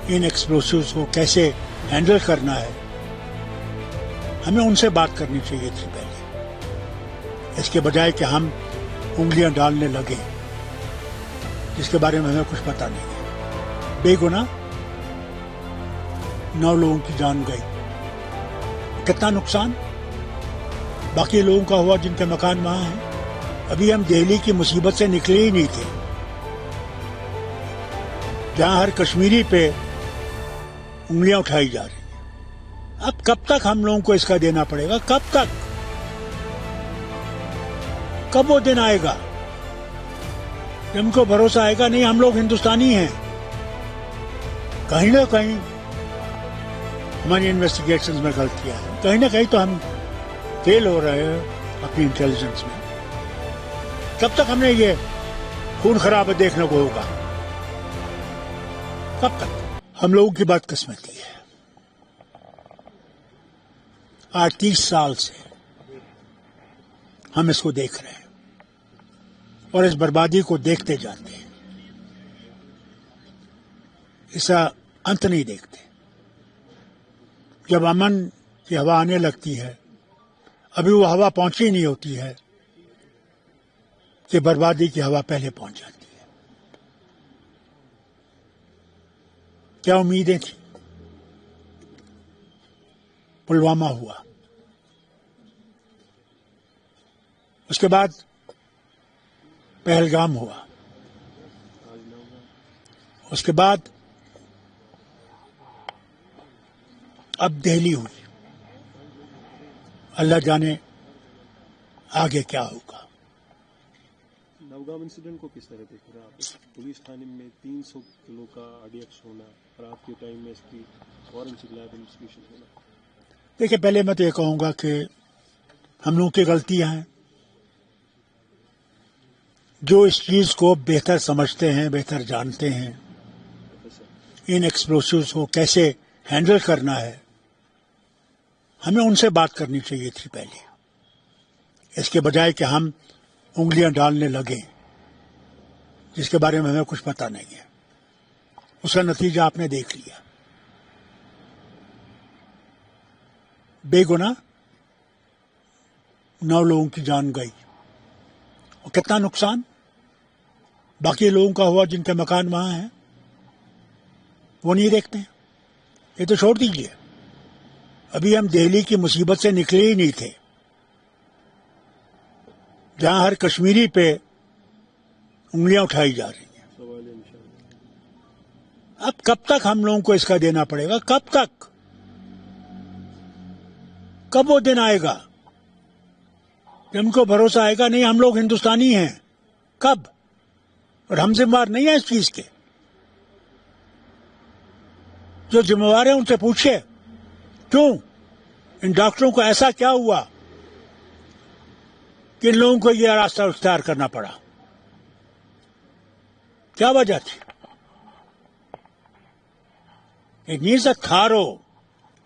ان ایکسپلوسیوز کو کیسے ہینڈل کرنا ہے، ہمیں ان سے بات کرنی چاہیے تھی پہلے، اس کے بجائے کہ ہم انگلیاں ڈالنے لگے جس کے بارے میں ہمیں کچھ پتہ نہیں ہے۔ بے گناہ 9 لوگوں کی جان گئی، کتنا نقصان باقی لوگوں کا ہوا جن کے مکان وہاں ہیں۔ ابھی ہم دہلی کی مصیبت سے نکلے ہی نہیں تھے، جہاں ہر کشمیری پہ انگلیاں اٹھائی جا رہی ہیں۔ اب کب تک ہم لوگوں کو اس کا دینا پڑے گا؟ کب تک؟ کب وہ دن آئے گا کہ ہم کو بھروسہ آئے گا نہیں ہم لوگ ہندوستانی ہیں؟ کہیں نہ کہیں ہماری انویسٹیگیشنز میں غلطیاں ہیں، کہیں نہ کہیں تو ہم فیل ہو رہے ہیں اپنی انٹیلیجنس میں۔ کب تک ہم نے یہ خون خراب دیکھنے کو ہوگا؟ کب تک؟ ہم لوگوں کی بات قسمتی ہے، آج 30 سال سے ہم اس کو دیکھ رہے ہیں اور اس بربادی کو دیکھتے جاتے ہیں، اس کا انت نہیں دیکھتے۔ جب امن کی ہوا آنے لگتی ہے، ابھی وہ ہوا پہنچی نہیں ہوتی ہے کہ بربادی کی ہوا پہلے پہنچ جاتی ہے۔ کیا امیدیں تھیں؟ پلوامہ ہوا، اس کے بعد پہلگام ہوا، اس کے بعد اب دہلی ہوئی۔ اللہ جانے آگے کیا ہوگا۔ نوگام انسیڈنٹ کو کس طرح دیکھ رہے ہیں آپ؟ پولیس تھانے میں 300 کلو کا RDX ہونا اور آپ کے ٹائم میں اس کی فورنسک لیب انویسٹیگیشن ہونا۔ دیکھیں، پہلے میں تو یہ کہوں گا کہ ہم لوگوں کی غلطیاں ہیں، جو اس چیز کو بہتر سمجھتے ہیں، بہتر جانتے ہیں، ان ایکسپلوسیوز کو کیسے ہینڈل کرنا ہے، ہمیں ان سے بات کرنی چاہیے تھی پہلے، اس کے بجائے کہ ہم انگلیاں ڈالنے لگیں جس کے بارے میں ہمیں کچھ پتہ نہیں ہے۔ اس کا نتیجہ آپ نے دیکھ لیا۔ بے گناہ 9 لوگوں کی جان گئی، اور کتنا نقصان باقی لوگوں کا ہوا جن کے مکان وہاں ہیں، وہ نہیں دیکھتے ہیں۔ یہ تو چھوڑ دیجیے، ابھی ہم دہلی کی مصیبت سے نکلے ہی نہیں تھے، جہاں ہر کشمیری پہ انگلیاں اٹھائی جا رہی ہیں۔ سوال نشان اب کب تک ہم لوگوں کو اس کا دینا پڑے گا؟ کب تک؟ کب وہ دن آئے گا کہ ہم کو بھروسہ آئے گا نہیں ہم لوگ ہندوستانی ہیں؟ کب؟ اور ہم ذمہ دار نہیں ہیں اس چیز کے۔ جو ذمہ دار ہیں ان سے پوچھے کیوں ان ڈاکٹروں کو ایسا کیا ہوا کہ ان لوگوں کو یہ راستہ اختیار کرنا پڑا؟ کیا وجہ تھی؟ It needs a thorough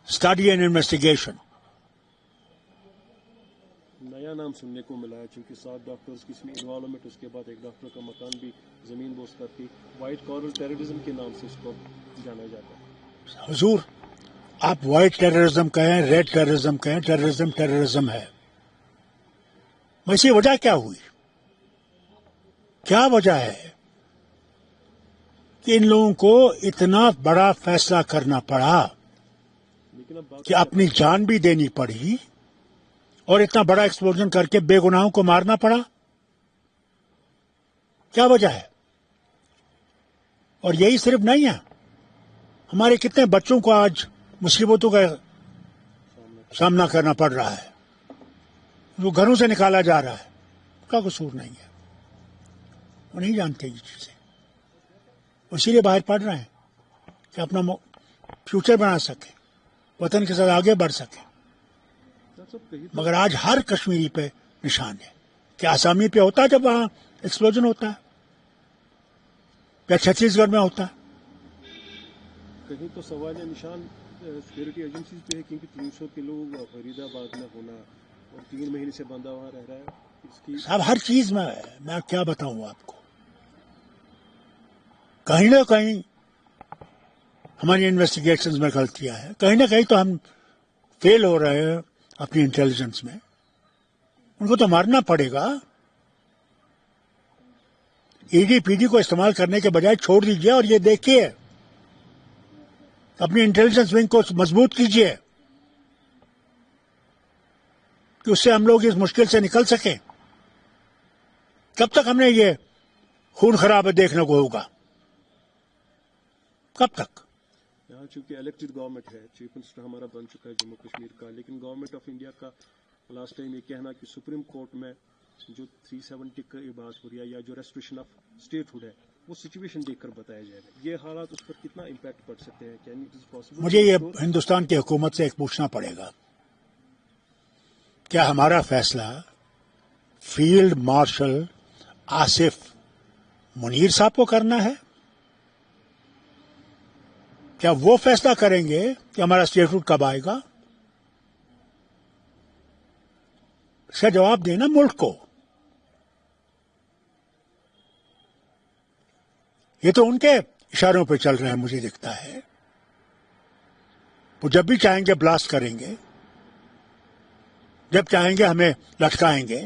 study and investigation. نیا نام سننے کو ملا ہے، چونکہ 7 ڈاکٹرز کی اس میں انوالومنٹ، اس کے بعد ایک ڈاکٹر کا مکان بھی زمین بوس کرتی، وائٹ کالر ٹیررزم کے نام سے اس کو جانا جاتا ہے۔ حضور، آپ وائٹ ٹیررزم کہیں، ریڈ ٹیررزم کہیں، ٹیررزم ہے۔ ویسی وجہ کیا ہوئی؟ کیا وجہ ہے کہ ان لوگوں کو اتنا بڑا فیصلہ کرنا پڑا لیکن اب بات کہ اپنی جان بھی دینی پڑی اور اتنا بڑا ایکسپلوژن کر کے بے گناہوں کو مارنا پڑا؟ کیا وجہ ہے؟ اور یہی صرف نہیں ہے، ہمارے کتنے بچوں کو آج مصیبتوں کا سامنا کرنا پڑ رہا ہے، وہ گھروں سے نکالا جا رہا ہے، کا قصور نہیں ہے، وہ نہیں جانتے یہ چیزیں، اسی لیے باہر پڑھ رہے ہیں کہ اپنا فیوچر بنا سکیں، وطن کے ساتھ آگے بڑھ سکیں۔ مگر آج ہر کشمیری پہ نشان ہے کہ آسامی پہ ہوتا ہے جب وہاں ایکسپلوژن ہوتا ہے، یا چھتیس گڑھ میں ہوتا ہے۔ کہیں تو سوال نشان سیکورٹی ایجنسیز پہ ہے، کیونکہ 300 کلو فرید آباد میں ہونا اور 3 مہینے سے بندہ وہاں رہ رہا ہے، اس کی صاحب ہر چیز میں کیا بتاؤں آپ کو، کہیں نہ کہیں ہماری انویسٹیگیشنز میں غلطیاں ہیں. کہیں نہ کہیں تو ہم فیل ہو رہے ہیں اپنی انٹیلیجنس میں. ان کو تو مارنا پڑے گا. ای ڈی پی ڈی کو استعمال کرنے کے بجائے چھوڑ دیجیے اور یہ دیکھیے اپنی انٹیلیجنس ونگ کو مضبوط کیجیے کہ اس سے ہم لوگ اس مشکل سے نکل سکیں. کب تک ہم نے یہ خون خراب دیکھنے کو ہوگا؟ کب تک؟ یہاں چونکہ الیکٹڈ گورنمنٹ ہے، چیف منسٹر ہمارا بن چکا ہے جموں کشمیر کا، لیکن گورنمنٹ آف انڈیا کا لاسٹ ٹائم یہ کہنا کہ سپریم کورٹ میں جو 370 کی بات ہو رہی ہے یا جو ریسٹریکشن آف اسٹیٹ ہوڈ ہے وہ سچویشن دیکھ کر بتایا جائے گا. یہ حالات اس پر کتنا امپیکٹ پڑ سکتے ہیں؟ Can it is possible? مجھے یہ ہندوستان کی حکومت سے ایک پوچھنا پڑے گا، کیا ہمارا فیصلہ فیلڈ مارشل آصف منیر صاحب کو کرنا ہے؟ کیا وہ فیصلہ کریں گے کہ ہمارا اسٹیٹ ہوڈ کب آئے گا؟ اس کا جواب دینا ملک کو. یہ تو ان کے اشاروں پہ چل رہے ہیں مجھے دکھتا ہے. وہ جب بھی چاہیں گے بلاسٹ کریں گے، جب چاہیں گے ہمیں لٹکائیں گے.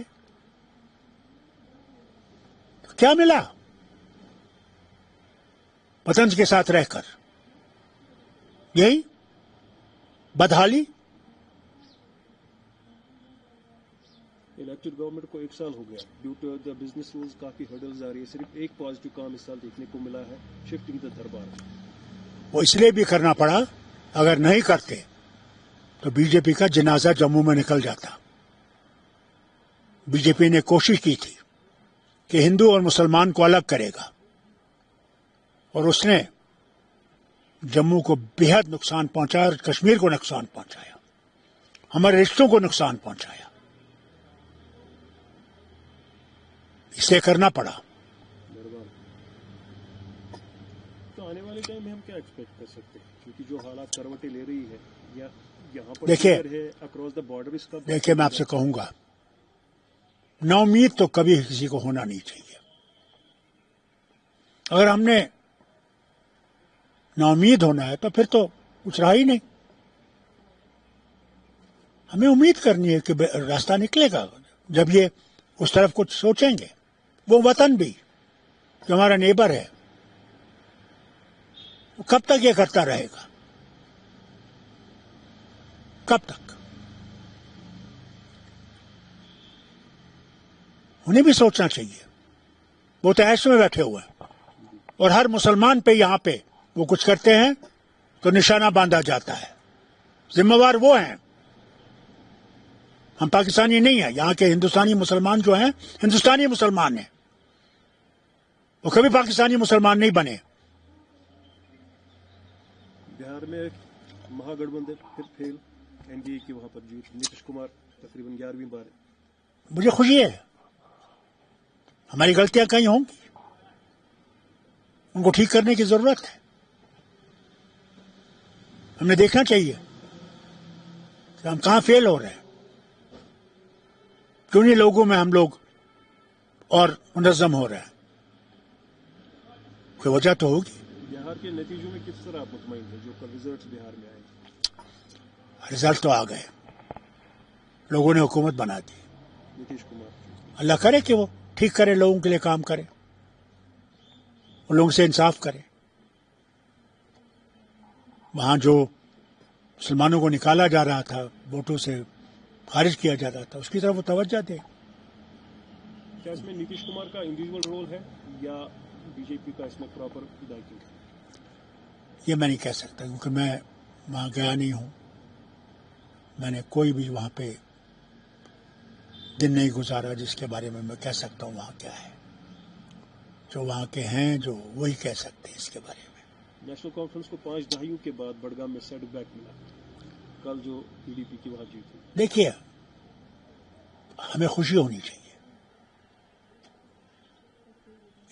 کیا ملا وطن کے ساتھ رہ کر؟ یہی بدحالی. الیکٹڈ گورنمنٹ کو 1 سال ہو گیا، due to the business rules کافی ہرڈلز آ رہی ہے. صرف ایک پازیٹو کام اس سال دیکھنے کو ملا ہے، شفٹنگ دا دربار. وہ اس لیے بھی کرنا پڑا، اگر نہیں کرتے تو بی جے پی کا جنازہ جموں میں نکل جاتا. بی جے پی نے کوشش کی تھی کہ ہندو اور مسلمان کو الگ کرے گا، اور اس نے جموں کو بےحد نقصان پہنچایا اور کشمیر کو نقصان پہنچایا، ہمارے رشتوں کو نقصان پہنچایا. اسے کرنا پڑا. تو آنے والے ٹائم میں ہم کیا ایکسپیکٹ کر سکتے ہیں؟ کیونکہ جو حالات کروٹیں لے رہی ہے یا یہاں پر دیکھیے اکراس دا بارڈر اس کا دیکھیے میں آپ سے کہوں گا، نا امید تو کبھی کسی کو ہونا نہیں چاہیے. اگر ہم نے نا امید ہونا ہے تو پھر تو کچھ رہا ہی نہیں. ہمیں امید کرنی ہے کہ راستہ نکلے گا جب یہ اس طرف کچھ سوچیں گے. وہ وطن بھی جو ہمارا نیبر ہے، وہ کب تک یہ کرتا رہے گا؟ کب تک؟ انہیں بھی سوچنا چاہیے. وہ تو ایسے میں بیٹھے ہوئے ہیں، اور ہر مسلمان پہ یہاں پہ وہ کچھ کرتے ہیں تو نشانہ باندھا جاتا ہے. ذمہ وار وہ ہیں، ہم پاکستانی نہیں ہیں. یہاں کے ہندوستانی مسلمان جو ہیں ہندوستانی مسلمان ہیں، وہ کبھی پاکستانی مسلمان نہیں بنے. بہار میں مہا گٹھ بندھن پھر فیل، این ڈی اے کی وہاں پر جیت، نیتیش کمار تقریباً 11ویں بار. مجھے خوشی ہے، ہماری غلطیاں کہیں ہوں گی، ان کو ٹھیک کرنے کی ضرورت ہے. ہم نے دیکھنا چاہیے کہ ہم کہاں فیل ہو رہے ہیں، کیوں لوگوں میں ہم لوگ اور منظم ہو رہے ہیں. کوئی وجہ تو ہوگی. بہار کے نتیجوں میں کس طرح آپ مطمئن ہیں جو ریزلٹس بہار میں آئے؟ رزلٹ تو آ گئے، لوگوں نے حکومت بنا دی. نیتیش کمار اللہ کرے کہ وہ ٹھیک کرے، لوگوں کے لیے کام کرے، ان لوگوں سے انصاف کرے. وہاں جو مسلمانوں کو نکالا جا رہا تھا، ووٹوں سے خارج کیا جا رہا تھا، اس کی طرف وہ توجہ دے. کیا اس میں نیتیش کمار کا انڈیویجول رول ہے یا بی جے پی کا اس میں پراپر دائیتو ہے؟ یہ میں نہیں کہہ سکتا، کیونکہ میں وہاں گیا نہیں ہوں. میں نے کوئی بھی وہاں پہ دن نہیں گزارا جس کے بارے میں کہہ سکتا ہوں وہاں کیا ہے. جو وہاں کے ہیں جو وہی کہہ سکتے ہیں اس کے بارے میں. نیشنل کانفرنس کو 5 دہائیوں کے بعد بڑگام میں سیٹ بیک ملا، کل جو پی ڈی پی کی وہاں جیت ہوئی. دیکھیے، ہمیں خوشی ہونی چاہیے،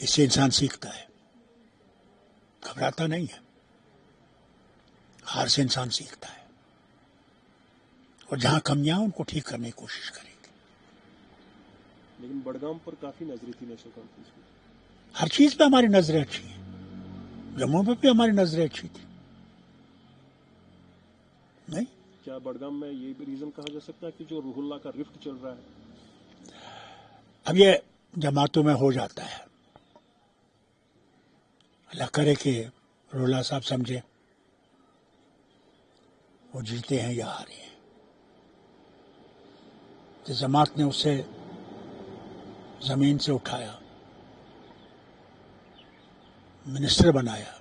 اس سے انسان سیکھتا ہے، گھبراتا نہیں ہے. ہار سے انسان سیکھتا ہے، اور جہاں کمیاں ان کو ٹھیک کرنے کی کوشش کریں گے. لیکن بڑگام پر کافی نظریں تھی نیشنل کانفرنس میں. ہر چیز پہ ہماری نظریں اچھی ہیں، جموں میں بھی ہماری نظریں اچھی تھی. کیا بڑگام میں یہ بھی ریزن کہا جا سکتا ہے کہ جو روح اللہ کا رفٹ چل رہا ہے؟ اب یہ جماعتوں میں ہو جاتا ہے. اللہ کرے کہ روح اللہ صاحب سمجھے وہ جیتے ہیں یا ہارے ہیں. جس جماعت نے اسے زمین سے اٹھایا، منسٹر بنایا،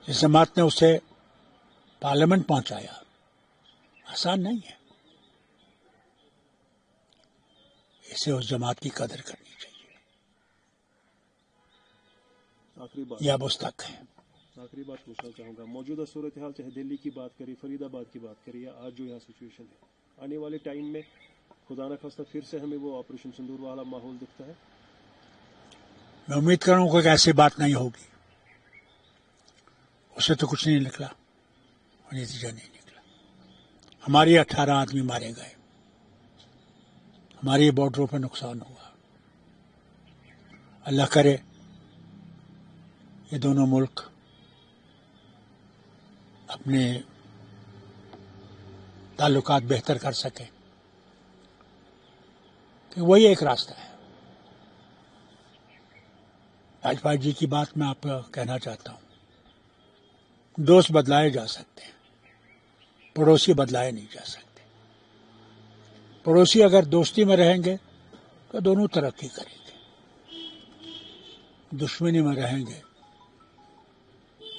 جس جماعت نے اسے پارلیمنٹ پہنچایا، آسان نہیں ہے. اسے اس جماعت کی قدر کرنی چاہیے. آخری بات یہ اب اس تک ہے. آخری بات پوچھنا چاہوں گا، موجودہ صورتحال چاہے دلی کی بات کری، فرید آباد کی بات کری، یا آج جو یہاں سچویشن ہے، آنے والے ٹائم میں خدا نہ خواستہ پھر سے ہمیں وہ آپریشن سندور والا ماحول دکھتا ہے؟ میں امید کروں گا کہ ایسی بات نہیں ہوگی. اس سے تو کچھ نہیں نکلا، نتیجہ نہیں نکلا. ہماری 18 آدمی مارے گئے، ہماری بارڈروں پہ نقصان ہوا. اللہ کرے یہ دونوں ملک اپنے تعلقات بہتر کر سکیں، کہ وہی ایک راستہ ہے. واجپئی جی کی بات میں آپ کو کہنا چاہتا ہوں، دوست بدلائے جا سکتے ہیں، پڑوسی بدلائے نہیں جا سکتے. پڑوسی اگر دوستی میں رہیں گے تو دونوں ترقی کریں گے، دشمنی میں رہیں گے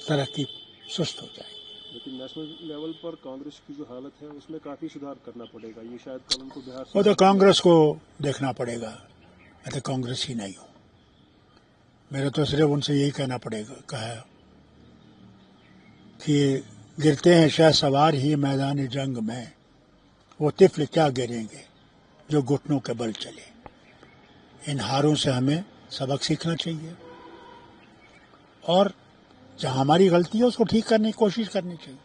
ترقی سست ہو جائے گی. لیکن نیشنل لیول پر کانگریس کی جو حالت ہے اس میں کافی سدھار کرنا پڑے گا. یہ شاید کل ان کو بہار سے وہ تو کانگریس کو دیکھنا پڑے گا. میں تو کانگریس ہی نہیں ہوں. میرا تو صرف ان سے یہی کہنا پڑے گا کہا کہ گرتے ہیں شہ سوار ہی میدان جنگ میں، وہ طفل کیا گریں گے جو گھٹنوں کے بل چلے. ان ہاروں سے ہمیں سبق سیکھنا چاہیے، اور جہاں ہماری غلطی ہے اس کو ٹھیک کرنے کی کوشش کرنی چاہیے.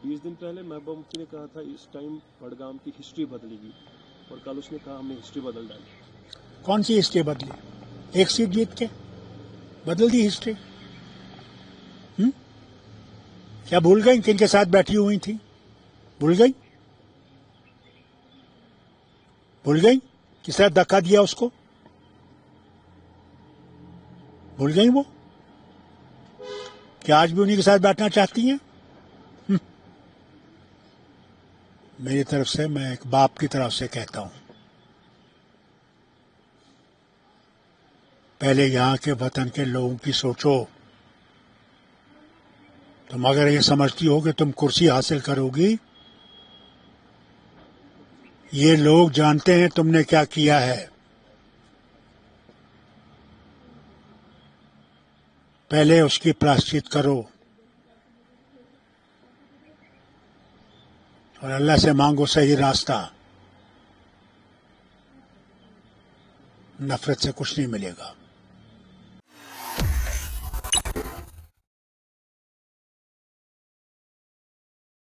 20 دن پہلے محبوبہ مفتی نے کہا تھا اس ٹائم بڑگام کی ہسٹری بدلے گی، اور کل اس نے کہا ہم نے ہسٹری بدل ڈالی. کون سی ہسٹری بدلی؟ ایک سیٹ جیت کے بدل دی ہسٹری؟ کیا بھول گئی کن کے ساتھ بیٹھی ہوئی تھی؟ بھول گئی؟ بھول گئی کس طرح دھکا دیا اس کو؟ بھول گئی وہ کہ آج بھی انہی کے ساتھ بیٹھنا چاہتی ہیں؟ میری طرف سے میں ایک باپ کی طرف سے کہتا ہوں، پہلے یہاں کے وطن کے لوگوں کی سوچو. تم اگر یہ سمجھتی ہو کہ تم کرسی حاصل کرو گی، یہ لوگ جانتے ہیں تم نے کیا کیا ہے. پہلے اس کی پراشچت کرو اور اللہ سے مانگو صحیح راستہ. نفرت سے کچھ نہیں ملے گا.